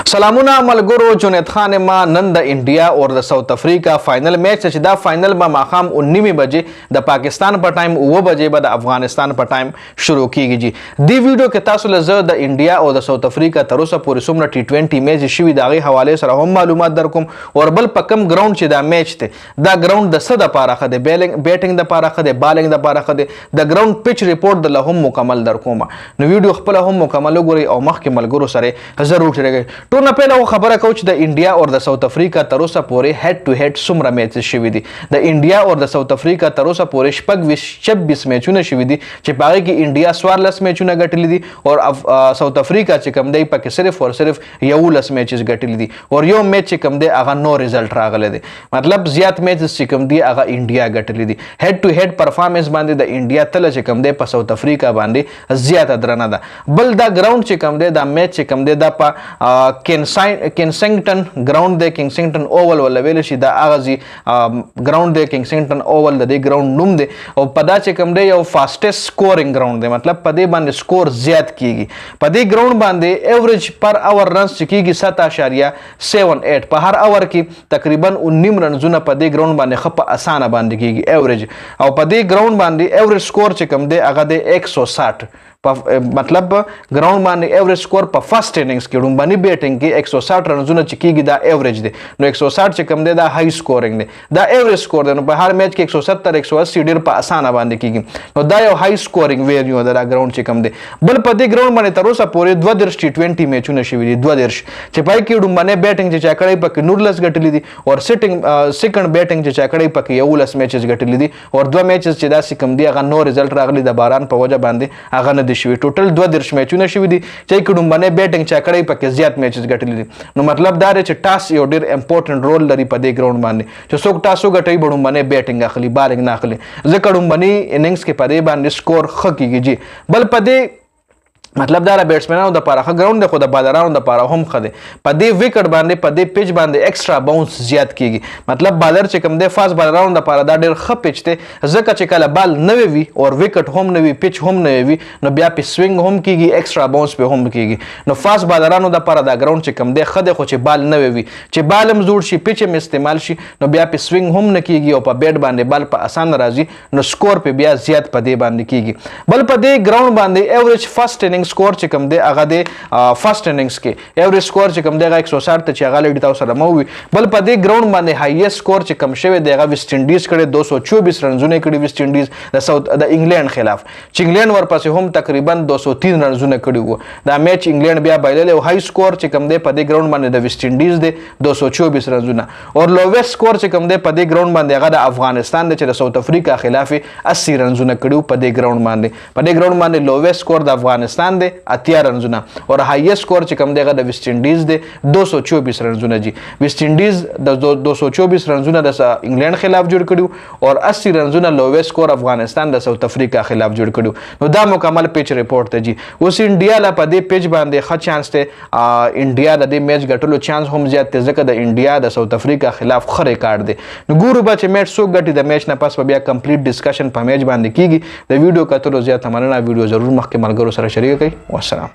سلامونه ملګرو، جنید خان ما نن د انډیا او د ساوث افریقا فائنل میچ چې دا فائنل به ماښام 19 بجې د پاکستان په ټایم 9 بجې به د افغانستان په ټایم شروع کیږي. جی دی ویډیو کې تاسو له زه د انډیا او د ساوث افریقا تر اوسه پورې څومره ټي 20 میچ شوي د هغې حوالې سره هم معلومات درکوم، او بل په کم ګراوند چې دا میچ دی دا ګراوند د څه دپاره ښه دی، بیټینګ دپاره ښه دی، بالینګ دپاره ښه دی، د ګراوند پچ ریپورټ د له هم مکمل درکوم. نو ویډیو خپله هم مکمل وګورئ او مخکې ملګرو سره ضرور شریکوئ. ټول نه پهله خبره کوو چې د انډیا او د ساوث افریقا تر اوسه پورې هیډ ټو هیډ څومره میچز شوي دي. د انډیا او د ساوث افریقا تر اوسه پورې 26 میچونه شوي دي چې په هغې کې انډیا 14 میچونه ګټلي دي او ساوث افریقا چې کوم دی پکې صرف او صرف 11 میچز ګټلي دي او یو میچ چې کوم دی هغه نو ریزلټ راغلی دی. مطلب زیات میچز چې کوم دی هغه انډیا ګټلي دي. هیډ ټو هیډ پرفارمنس باندې د انډیا تله چې کوم دی په ساوث افریقا باندې زیاته درنه ده. بل دا ګراوند چې کوم دی دا میچ چې کوم دی دا په کینسنګټن ګراوند دی، کینسنګټن اوول ولا ویل شي، دا هغه ګراوند دی کینسنګټن اوول د دې ګراوند نوم دی او په دا چې کوم دی یو فاسټیسټ سکورینګ ګراوند دی. مطلب په دې باندې سکور زیات کیږي. په دې ګراوند باندې ایوریج پر اور رنز چې کیږي 7.78 په هر اور کې تقریبا 19 رنزونه په دې ګراوند باندې ښه په اسانه باندې کیږي ایوریج. او په دې ګراوند باندې ایوریج سکور چې کوم دی هغه دی 160. مطلب ګراوند باندې ایوریج سکور په فرست اننګز کې ډومبني بیټینګ کې 160 رنزونه چې کیږي دا ایوریج دی. نو 160 چې کوم دی دا هائی سکورینګ دی، دا ایوریج سکور دی. نو په هر میچ کې 170 180 ډیر په اسانه باندې کیږي. نو دا یو هائی سکورینګ ویریو دا ګراوند چې کوم دی. بل په دې ګراوند باندې تر اوسه پورې 32 ټي 20 میچونه شوي دي، 32 چې پای کې ډومبني بیټینګ چې چا کړی پکې 19 ګټلي دي او سیکنډ بیټینګ چې چا کړی پکې 11 میچز ګټلي دي او 2 میچز چې دا کوم دی هغه نو ریزلټ راغلی د باران په وجه باندې هغه نه دي شوي. ټوټل 32 میچونه شوي دي چې کې ډومبنی بیټینګ چا کړی پکې زیات میچز ګټلي دي. نو مطلب دا دی چې ټاس یو ډېر امپورټنټ رول لري په دې ګراوند باندې چې څوک ټاس وګټوي به ډومبنی بیټینګ اخلي، بالینګ نه اخلي، ځکه ډومبني اننګز کې په دې باندې سکور ښه کیږي. جی بل په دې مطلب دا بیټسمنانو د پاره ښه ګراوند دی خو د بالرانو د پاره هم ښه دی. په دې وکټ باندې په دې پیچ باندې ایکسټرا باونس زیات کیږي. مطلب بالر چې کوم دی فاست بالرانو د پاره دا ډېر ښه پیچ دی ځکه چې کله بال نوی وي او وکټ هم نوی پیچ هم نوی وي نو بیا په سوینګ هم کیږي، ایکسټرا باونس په هم کیږي. نو فاست بالرانو د پاره دا ګراوند چې کوم دی ښه دی خو چې بال نوی وي، چې بال هم جوړ شي پیچ هم استعمال شي نو بیا په سوینګ هم نه کیږي او په بیټ باندې بال په اسان راځي نو سکور په بیا زیات په دې باندې کیږي. بل په دې ګراوند باندې ایوریج فرست اننګ سکور چې کوم دی هغه د فرست اننګز کې ایوریج سکور چې کوم دی هغه 160 ته چې هغه لري تاسو سره مو وي. بل په دې ګراوند باندې هایست سکور چې کم شوی دی هغه ویسټ انډیز کړی 224 رنزونه کړي ویسټ انډیز د انګلند خلاف، چې انګلند ورپسې هم تقریبا 203 رنزونه کړي وو. دا میچ انګلند بیا بایللی او هائی سکور چې کوم دی په دې ګراوند باندې د ویسټ انډیز دی 224 رنزونه او لوویسټ سکور چې کوم دی په دې ګراوند باندې هغه د افغانستان دی چې د ساوث افریقا خلاف 80 رنزونه کړي په دې ګراوند باندې. په دې ګراوند باندې لوویسټ سکور د افغانستان دی 80 رنزونه او هایست سکور چې کوم دی هغه د ویسټ انډیز دی 224 رنزونه. جی ویسټ انډیز د 224 رنزونه د انګلند خلاف جوړ کړي او 80 رنزونه لوویسټ سکور افغانستان د ساوث افریقا خلاف جوړ کړي. نو دا مکمل پیچ ریپورټ دی. جی اوس انډیا لا په دې پیچ باندې ښه چانس دی، انډیا د دې میچ ګټلو چانس هم زیات دی ځکه د انډیا د ساوث افریقا خلاف ښه ریکارډ دی. نو ګورو به چې میچ څوک ګټي. د میچ نه پس بیا کمپلیټ ډسکشن په میچ باندې کیږي. د ویډیو کتلو زیاته مننه. ویډیو ضرور مخکې ملګرو سره شریک کړئ. والسلام.